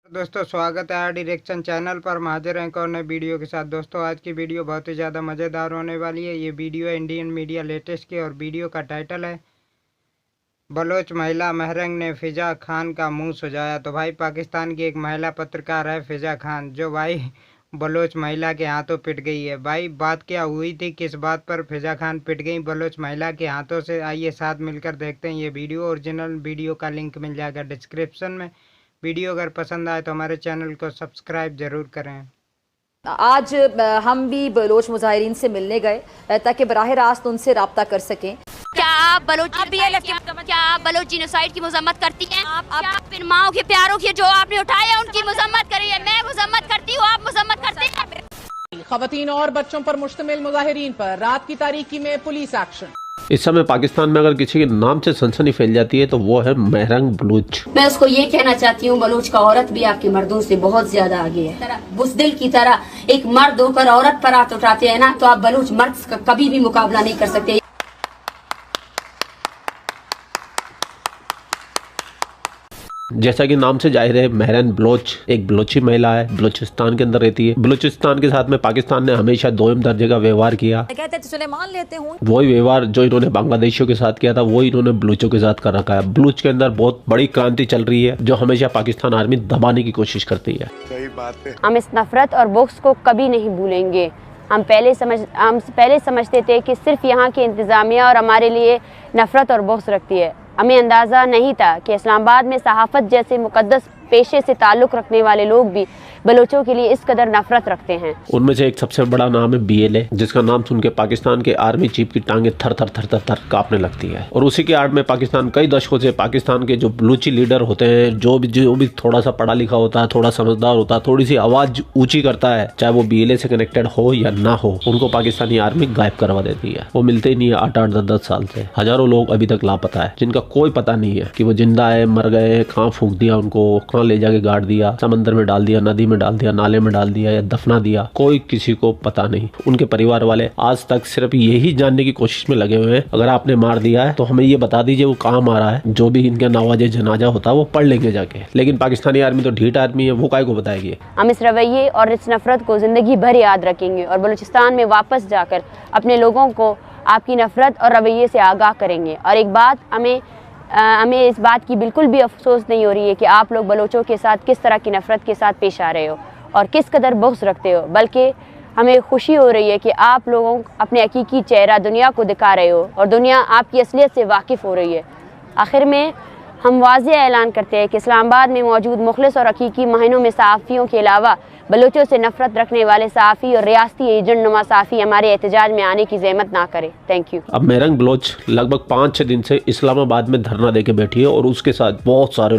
दोस्तों स्वागत है आर डायरेक्शन चैनल पर। हम हाजिर हैं एक और नए वीडियो के साथ। दोस्तों आज की वीडियो बहुत ही ज़्यादा मज़ेदार होने वाली है। ये वीडियो है इंडियन मीडिया लेटेस्ट की और वीडियो का टाइटल है बलोच महिला महरंग ने फिजा खान का मुंह सुझाया। तो भाई पाकिस्तान की एक महिला पत्रकार है फिजा खान, जो भाई बलोच महिला के हाथों पिट गई है। भाई बात क्या हुई थी, किस बात पर फिजा खान पिट गई बलोच महिला के हाथों से, आइए साथ मिलकर देखते हैं ये वीडियो। ओरिजिनल वीडियो का लिंक मिल जाएगा डिस्क्रिप्शन में। वीडियो अगर पसंद आए तो हमारे चैनल को सब्सक्राइब जरूर करें। आज हम भी बलोच मुजाहिरीन से मिलने गए ताकि बराह रास्त उनसे रब्ता कर सकें। क्या आप बलोच जीनोसाइड की मजम्मत करती हैं? आप फिर माओ के प्यारों की जो आपने उठाए हैं उनकी मजम्मत करिए। मैं मजम्मत करती हूँ, आप मजम्मत करते हैं। खवातीन और बच्चों पर मुश्तमिल मुजाहिरीन पर रात की तारीकी में पुलिस एक्शन। इस समय पाकिस्तान में अगर किसी के नाम से सनसनी फैल जाती है तो वो है महरंग बलूच। मैं उसको ये कहना चाहती हूँ, बलूच का औरत भी आपके मर्दों से बहुत ज्यादा आगे है। बुज़दिल की तरह एक मर्द होकर औरत पर हाथ उठाते हैं ना, तो आप बलूच मर्द का कभी भी मुकाबला नहीं कर सकते। जैसा कि नाम से जाहिर है, महरंग बलोच एक बलोची महिला है, बलूचिस्तान के अंदर रहती है। बलूचिस्तान के साथ में पाकिस्तान ने हमेशा दोयम दर्जे का व्यवहार किया। कहते तो चले मान लेते हूँ, वही व्यवहार जो इन्होंने बांग्लादेशियों के साथ किया था वही इन्होंने बलूचों के साथ कर रखा है। बलूच के अंदर बहुत बड़ी क्रांति चल रही है जो हमेशा पाकिस्तान आर्मी दबाने की कोशिश करती है। सही बात है। हम इस नफरत और बुग़्ज़ को कभी नहीं भूलेंगे। हम पहले समझते थे कि सिर्फ यहाँ की इंतज़ामिया और हमारे लिए नफरत और बुग़्ज़ रखती है। हमें अंदाज़ा नहीं था कि इस्लामाबाद में सहाफ़त जैसे मुक़द्दस पेशे से ताल्लुक़ रखने वाले लोग भी बलोचों के लिए इस कदर नफरत रखते हैं। उनमें से एक सबसे बड़ा नाम है BLA, जिसका नाम सुन के पाकिस्तान के आर्मी चीफ की टांगे थर थर थर थर थर कांपने लगती है। और उसी के आड़ में पाकिस्तान कई दशकों से पाकिस्तान के जो बलूची लीडर होते हैं, जो भी थोड़ा सा पढ़ा लिखा होता है, थोड़ा समझदार होता है, थोड़ी सी आवाज ऊंची करता है, चाहे वो BLA से कनेक्टेड हो या ना हो, उनको पाकिस्तानी आर्मी गायब करवा देती है। वो मिलते ही नहीं है 8-8, 10-10 साल से। हजारों लोग अभी तक लापता है, जिनका कोई पता नहीं है कि वो जिंदा है, मर गए, कहाँ फूंक दिया उनको, कहाँ ले जाके गाड़ दिया, समंदर में डाल दिया, नदी में डाल दिया, नाले में डाल दिया या दफना दिया, कोई किसी को पता नहीं। उनके परिवार वाले आज तक सिर्फ यही जानने की कोशिश में लगे हुए हैं, अगर आपने मार दिया है तो हमें ये बता दीजिए वो कहाँ मारा है। जो भी इनका नवाजे जनाजा होता है वो पढ़ लेंगे जाके। लेकिन पाकिस्तानी आर्मी तो ढीठ आर्मी है, वो काय को बताएगी। हम इस रवैये और इस नफरत को जिंदगी भर याद रखेंगे और बलूचिस्तान में वापस जाकर अपने लोगों को आपकी नफरत और रवैये से आगाह करेंगे। और एक बात, हमें इस बात की बिल्कुल भी अफसोस नहीं हो रही है कि आप लोग बलोचों के साथ किस तरह की नफरत के साथ पेश आ रहे हो और किस कदर बुग़्ज़ रखते हो, बल्कि हमें खुशी हो रही है कि आप लोगों अपने हकीकी चेहरा दुनिया को दिखा रहे हो और दुनिया आपकी असलियत से वाकिफ़ हो रही है। आखिर में हम वाज़ेह ऐलान करते हैं कि इस्लामाबाद में मौजूद मुखलिस और हकीकी मायनों में सहाफ़ियों के अलावा बलोचों से नफरत रखने वाले सहाफ़ी और रियासती एजेंट नुमा सहाफ़ी हमारे एहतजाज में आने की ज़हमत ना करे। Thank you. अब महरंग बलोच लगभग 5-6 दिन से इस्लामाबाद में धरना देके बैठी है और उसके साथ बहुत सारे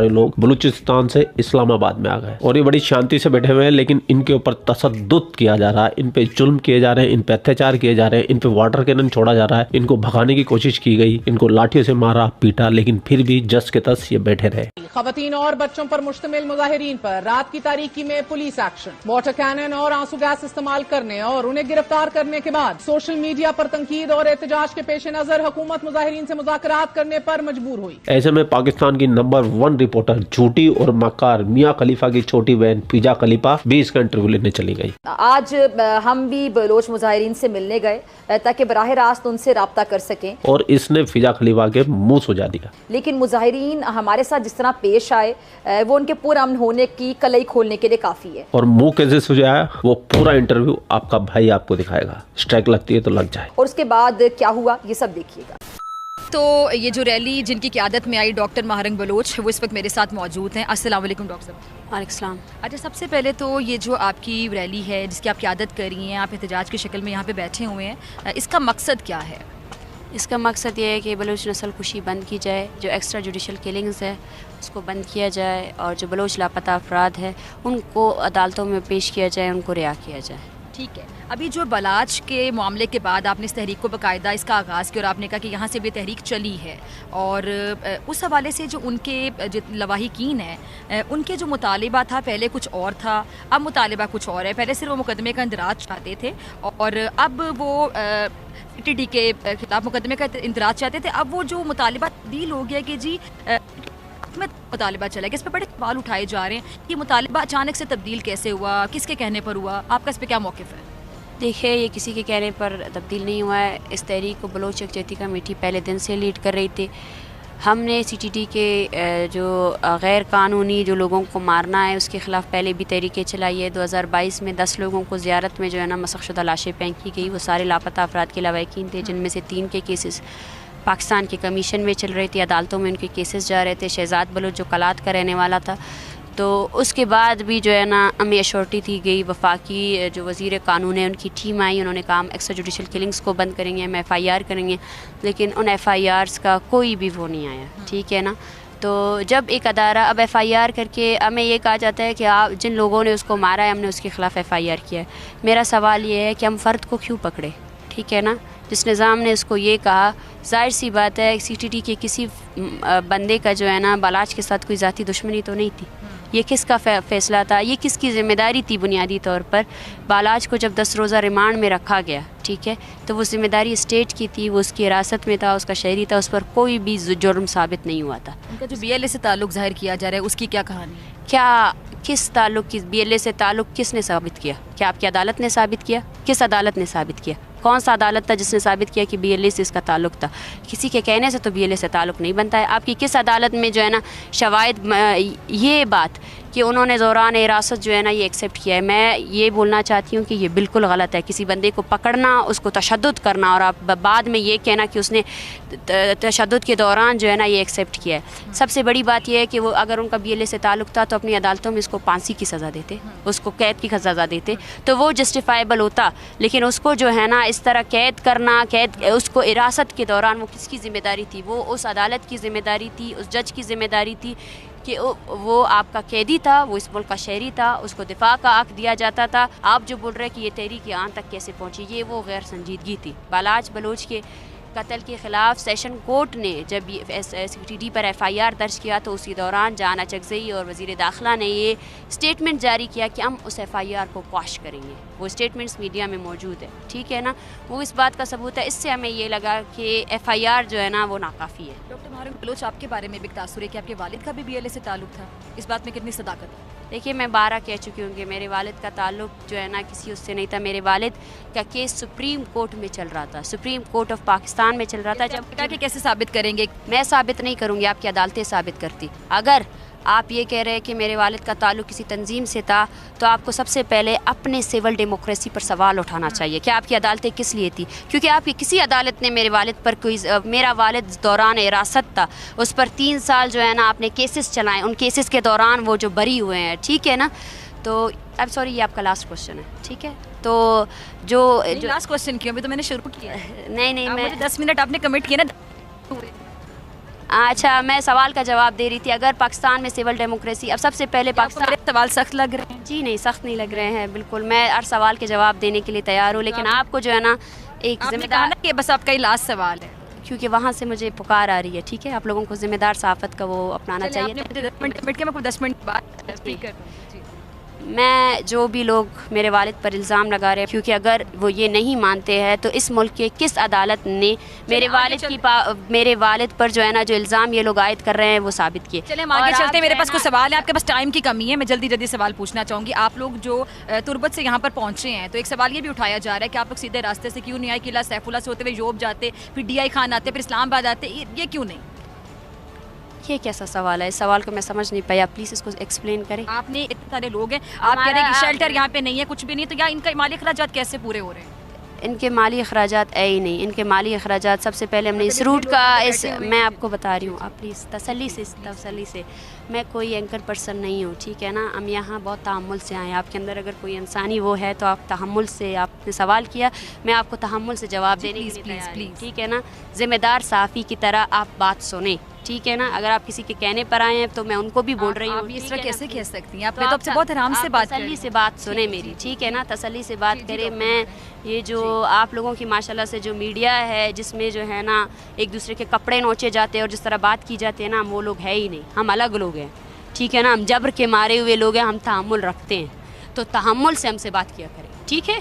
लोग बलूचिस्तान से इस्लामाबाद में आ गए और ये बड़ी शांति से बैठे हुए हैं। लेकिन इनके ऊपर तसद्दुद किया जा रहा है, इन पे जुल्म किए जा रहे हैं, इन पे अत्याचार किए जा रहे हैं, इन पे वाटर कैनन छोड़ा जा रहा है, इनको भगाने की कोशिश की गई, इनको लाठियों से मारा पीटा, लेकिन फिर भी जस के तस ये बैठे रहे। खवातीन और बच्चों पर मुश्तमिल मुजाहिरीन पर रात की तारीकी में पुलिस एक्शन। वाटर कैनन और आंसू गैस इस्तेमाल करने और उन्हें गिरफ्तार करने के बाद सोशल मीडिया पर तनकीद और एहतजाज के पेश नजर हुकूमत मुजाहिरीन से मुज़ाकरात करने पर मजबूर हुई। ऐसे में पाकिस्तान की नंबर 1 रिपोर्टर झूठी और मक्कार मियां खलीफा की छोटी बहन फिजा खलीफा भी इसका इंटरव्यू लेने चली गई। आज हम भी बलोच मुजाहिरीन से मिलने गए ताकि बराह रास्त उनसे रब्ता कर सकें और इसने फिजा खलीफा के मुंह सुझा दिया। लेकिन मुजाहिरीन हमारे साथ जिस तरह पेश आए वो उनके पुरअमन होने की कलई खोलने के लिए काफ़ी है। और मुंह कैसे सुझाया वो पूरा इंटरव्यू आपका भाई आपको दिखाएगा। स्ट्राइक लगती है तो लग जाए। और उसके बाद क्या हुआ ये सब देखिएगा। तो ये जो रैली जिनकी क़यादत में आई डॉक्टर महरंग बलोच, वो इस वक्त मेरे साथ मौजूद हैं। अस्सलाम वालेकुम डॉक्टर साहब। वालेकुम सलाम। अच्छा, सबसे पहले तो ये जो आपकी रैली है जिसकी आप क़यादत कर रही हैं, आप एहतजाज की शक्ल में यहाँ पे बैठे हुए हैं, इसका मकसद क्या है? इसका मकसद ये है कि बलूच नस्ल कुशी बंद की जाए, जो एक्स्ट्रा जुडिशल किलिंग्स है उसको बंद किया जाए और जो बलूच लापता अफराद है उनको अदालतों में पेश किया जाए, उनको रिहा किया जाए। ठीक है, अभी जो बलाच के मामले के बाद आपने इस तहरीक को बाकायदा इसका आगाज़ किया और आपने कहा कि यहाँ से भी तहरीक चली है और उस हवाले से जो उनके जो लवाहिकीन हैं उनके जो मुतालिबा था पहले कुछ और था, अब मुतालिबा कुछ और है। पहले सिर्फ वो मुकदमे का इंदराज चाहते थे और अब वो TT के खिलाफ मुकदमे का इंदराज चाहते थे। अब वो जो मुतालिबा तब्दील हो गया कि जी में मुतालिबा चला गया, इस पर बड़े सवाल उठाए जा रहे हैं कि मुतालिबा अचानक से तब्दील कैसे हुआ, किसके कहने पर हुआ, आपका इस पर क्या मौक़िफ़ है? देखिए, ये किसी के कहने पर तब्दील नहीं हुआ है। इस तहरीक को बलोच यकजहती कमेटी पहले दिन से लीड कर रही थी। हमने CTT के जो गैर कानूनी जो लोगों को मारना है उसके ख़िलाफ़ पहले भी तहरीकें चलाई है। 2022 में 10 लोगों को ज़ियारत में जो है ना मसख़शुदा लाशें फेंकी गई। वो सारे लापता अफराद के लवाहिकीन थे, जिनमें से 3 के केसेस पाकिस्तान के कमीशन में चल रहे थे, अदालतों में उनके केसेस जा रहे थे। शहजाद बलोच जो कलात का रहने वाला था, तो उसके बाद भी जो है ना हमें अश्योरिटी दी गई। वफाकी जो वज़ीर कानून है उनकी टीम आई, उन्होंने कहा एक्स्ट्रा जुडिशल किलिंग्स को बंद करेंगे, हम FIR करेंगे, लेकिन उन FIRs का कोई भी वो नहीं आया। ठीक है ना। तो जब एक अदारा अब FIR करके हमें ये कहा जाता है कि आप जिन लोगों ने उसको मारा है हमने उसके ख़िलाफ़ FIR किया है। मेरा सवाल ये है कि हम फ़र्द को क्यों पकड़े? ठीक है ना। जिस निज़ाम ने उसको ये कहा, जाहिर सी बात है CTT के किसी बंदे का जो है ना बालाच के साथ कोई ज़ाती दुश्मनी तो नहीं थी। ये किसका फ़ैसला था, ये किसकी ज़िम्मेदारी थी? बुनियादी तौर पर बालाच को जब 10 रोज़ा रिमांड में रखा गया, ठीक है, तो वो ज़िम्मेदारी स्टेट की थी, वो उसकी हिरासत में था, उसका शहरी था, उस पर कोई भी जुर्म साबित नहीं हुआ था। उनका जो BLA से ताल्लुक़ ज़ाहिर किया जा रहा है उसकी क्या कहानी है? क्या किस ताल्लुक़ की BLA से ताल्लुक़ किसने साबित किया? क्या आपकी अदालत ने साबित किया? किस अदालत ने साबित किया? कौन सा अदालत था जिसने साबित किया कि BLA से इसका ताल्लुक़ था? किसी के कहने से तो BLA से ताल्लुक़ नहीं बनता है। आपकी किस अदालत में जो है ना शवाहिद ये बात कि उन्होंने दौरान हिरासत जो है ना ये एक्सेप्ट किया है? मैं ये बोलना चाहती हूँ कि ये बिल्कुल गलत है। किसी बंदे को पकड़ना, उसको तशद्दुद करना और आप बाद में ये कहना कि उसने तशद्दुद के दौरान जो है ना ये एक्सेप्ट किया है। सबसे बड़ी बात यह है कि वो अगर उनका BLA से ताल्लुक़ था तो अपनी अदालतों में इसको फांसी की सज़ा देते, उसको कैद की सज़ा देते, तो वो जस्टिफाइबल होता। लेकिन उसको जो है ना इस तरह कैद करना, उसको हिरासत के दौरान, वो किसकी ज़िम्मेदारी थी? वो उस अदालत की ज़िम्मेदारी थी, उस जज की ज़िम्मेदारी थी कि वो आपका कैदी था, वो इस मुल्क का शहरी था, उसको दिफा का हक़ दिया जाता था। आप जो बोल रहे हैं कि ये तहरीक यहाँ तक कैसे पहुँची, ये वो गैर संजीदगी थी। बालाच बलोच के कत्ल के ख़िलाफ़ सेशन कोर्ट ने जब CTT पर FIR दर्ज किया तो उसी दौरान जाना चकज़ई और वज़ीर दाखिला ने ये स्टेटमेंट जारी किया कि हम उस FIR को क्वाश करेंगे। वो स्टेटमेंट्स मीडिया में मौजूद है, ठीक है ना। वो इस बात का सबूत है। इससे हमें ये लगा कि FIR जो है ना वो नाकाफ़ी है। डॉक्टर मारूम बलोच, आपके बारे में भी तासुर है कि आपके वालिद का भी BLA से ताल्लुक़ था, इस बात में कितनी सदाकत है? देखिए, मैं 12 कह चुकी हूँ कि मेरे वालिद का ताल्लुक़ जो है ना किसी उससे नहीं था। मेरे वालिद का केस सुप्रीम कोर्ट में चल रहा था, सुप्रीम कोर्ट ऑफ पाकिस्तान में चल रहा था। जब कि कैसे साबित करेंगे? मैं साबित नहीं करूँगी, आपकी अदालतें साबित करती। अगर आप ये कह रहे हैं कि मेरे वालिद का ताल्लुक़ किसी तंजीम से था तो आपको सबसे पहले अपने सिविल डेमोक्रेसी पर सवाल उठाना चाहिए। क्या आपकी अदालतें किस लिए थी? क्योंकि आपकी किसी अदालत ने मेरे वालिद पर कोई, मेरा वालिद दौरान हिरासत था, उस पर 3 साल जो है ना आपने केसेस चलाएं, उन केसेस के दौरान वो जो बरी हुए हैं, ठीक है ना। तो अब सॉरी, ये आपका लास्ट क्वेश्चन है, ठीक है। तो जो लास्ट क्वेश्चन क्यों? अभी तो मैंने शुरू किया है। नहीं, मैं 10 मिनट आपने कमिट किया ना। अच्छा, मैं सवाल का जवाब दे रही थी। अगर पाकिस्तान में सिविल डेमोक्रेसी, अब सबसे पहले पाकिस्तान, सवाल सख्त लग रहे हैं? जी नहीं, सख्त नहीं लग रहे हैं, बिल्कुल मैं हर सवाल के जवाब देने के लिए तैयार हूँ, लेकिन आपको जो है ना एक जिम्मेदार, कि बस आपका ही लास्ट सवाल है, क्योंकि वहाँ से मुझे पुकार आ रही है, ठीक है। आप लोगों को जिम्मेदार सहाफ़त का वो अपनाना चाहिए। 10 मिनट बाद मैं जो भी लोग मेरे वालिद पर इल्ज़ाम लगा रहे हैं, क्योंकि अगर वो ये नहीं मानते हैं तो इस मुल्क के किस अदालत ने मेरे वालिद पर जो है ना जो इल्ज़ाम ये लोग आयद कर रहे हैं वो साबित किए। चलिए हम आगे चलते हैं। मेरे पास कुछ सवाल है, आपके पास टाइम की कमी है, मैं जल्दी सवाल पूछना चाहूँगी। आप लोग जो तुर्बत से यहाँ पर पहुँचे हैं तो एक सवाल ये भी उठाया जा रहा है कि आप लोग सीधे रास्ते से क्यों नहीं आए? किला सैफुल्ला से होते हुए योब जाते, फिर DI खान आते, फिर इस्लामाबाद आते, ये क्यों नहीं? ये कैसा सवाल है? इस सवाल को मैं समझ नहीं पाया, प्लीज़ इसको एक्सप्लेन करें। आपने इतने सारे लोग हैं, आप कह रहे हैं कि शेल्टर यहाँ पे नहीं है, कुछ भी नहीं, तो या इनका माली अखराजात कैसे पूरे हो रहे हैं? इनके माली अखराजात है ही नहीं। इनके माली अखराजात सबसे पहले हमने इस रूट का मैं आपको बता रही हूँ, आप प्लीज़ तसल्ली से मैं कोई एंकर पर्सन नहीं हूँ, ठीक है ना। हम यहाँ बहुत तहम्मुल से आए, आपके अंदर अगर कोई इंसानी वो है तो आप तहम्मुल से, आपने सवाल किया, मैं आपको तहम्मुल से जवाब देने के लिए तैयार हूं, ठीक है ना। ज़िम्मेदार सहाफ़ी की तरह आप बात सुने, ठीक है ना। अगर आप किसी के कहने पर आए हैं तो मैं उनको भी बोल रही हूँ। आप इस तरह कैसे कह सकती हैं? आपने तो आपसे बहुत आराम से बात, तसल्ली से बात सुने मेरी, ठीक है ना, तसल्ली से बात करें। मैं ये जो आप लोगों की माशाल्लाह से जो मीडिया है जिसमें जो है ना एक दूसरे के कपड़े नोचे जाते हैं और जिस तरह बात की जाती है ना, हम वो लोग है ही नहीं, हम अलग लोग हैं, ठीक है ना। हम जबर के मारे हुए लोग हैं, हम तहम्मुल रखते हैं, तो तहम्मुल से हमसे बात किया करें, ठीक है।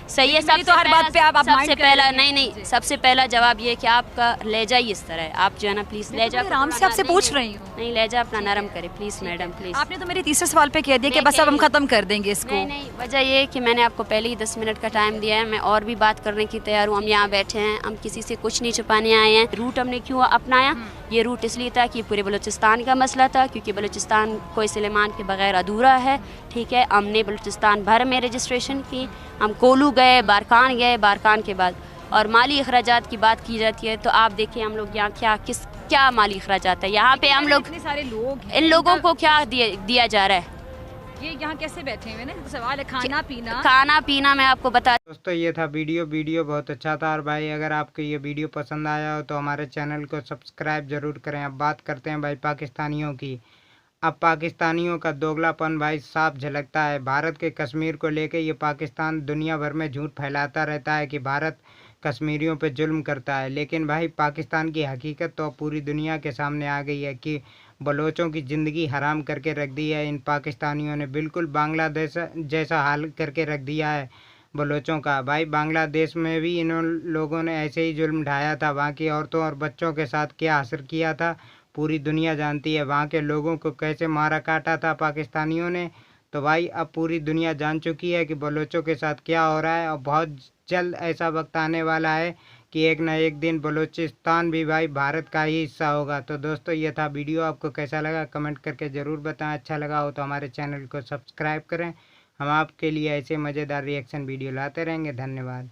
सही है। मेरी तो हर बात पे आप सबसे mind कर पहला रही हैं। नहीं, सबसे पहला जवाब ये है कि आपका लहजा ही इस तरह है। आप जो है ना प्लीज़ लहजा आराम से आपसे पूछ रही हूँ। नहीं, लहजा अपना नरम करे प्लीज़ मैडम, प्लीज़। आपने तो मेरे तीसरे सवाल पे कह दिया कि मैं बस अब हम कह- खत्म कर देंगे इसको। नहीं, वजह ये है कि मैंने आपको पहले ही 10 मिनट का टाइम दिया है। मैं और भी बात करने की तैयार हूँ। हम यहाँ बैठे हैं, हम किसी से कुछ नहीं छुपाने आए हैं। रूट हमने क्यों अपनाया? ये रूट इसलिए था कि पूरे बलूचिस्तान का मसला था, क्योंकि बलूचिस्तान कोई सुलेमान के बगैर अधूरा है। ठीक है, हमने बलूचिस्तान भर में रजिस्ट्रेशन की, हम कोलू गए, बारकान गए, बारकान के बाद और माली अखराजात की बात की जाती है तो आप देखिए हम लोग यहाँ क्या माली अखराजात है यहाँ पे। हम लोग इतने सारे लोग हैं, इन लोगों को क्या दिया जा रहा है? ये यहाँ कैसे बैठे हुए ना, सवाल है खाना पीना मैं आपको बता। दोस्तों ये था वीडियो बहुत अच्छा था। और भाई अगर आपको ये वीडियो पसंद आया हो तो हमारे चैनल को सब्सक्राइब ज़रूर करें। अब बात करते हैं भाई पाकिस्तानियों की। अब पाकिस्तानियों का दोगलापन भाई साफ झलकता है। भारत के कश्मीर को लेकर ये पाकिस्तान दुनिया भर में झूठ फैलाता रहता है कि भारत कश्मीरियों पे जुल्म करता है, लेकिन भाई पाकिस्तान की हकीकत तो पूरी दुनिया के सामने आ गई है कि बलोचों की ज़िंदगी हराम करके रख दी है इन पाकिस्तानियों ने। बिल्कुल बांग्लादेश जैसा हाल करके रख दिया है बलोचों का। भाई बांग्लादेश में भी इन लोगों ने ऐसे ही जुल्म ढाया था। वहाँ की औरतों और बच्चों के साथ क्या असर किया था पूरी दुनिया जानती है। वहाँ के लोगों को कैसे मारा काटा था पाकिस्तानियों ने, तो भाई अब पूरी दुनिया जान चुकी है कि बलोचों के साथ क्या हो रहा है। और बहुत जल्द ऐसा वक्त आने वाला है कि एक ना एक दिन बलूचिस्तान भी भाई भारत का ही हिस्सा होगा। तो दोस्तों ये था वीडियो, आपको कैसा लगा कमेंट करके ज़रूर बताएं। अच्छा लगा हो तो हमारे चैनल को सब्सक्राइब करें। हम आपके लिए ऐसे मज़ेदार रिएक्शन वीडियो लाते रहेंगे। धन्यवाद।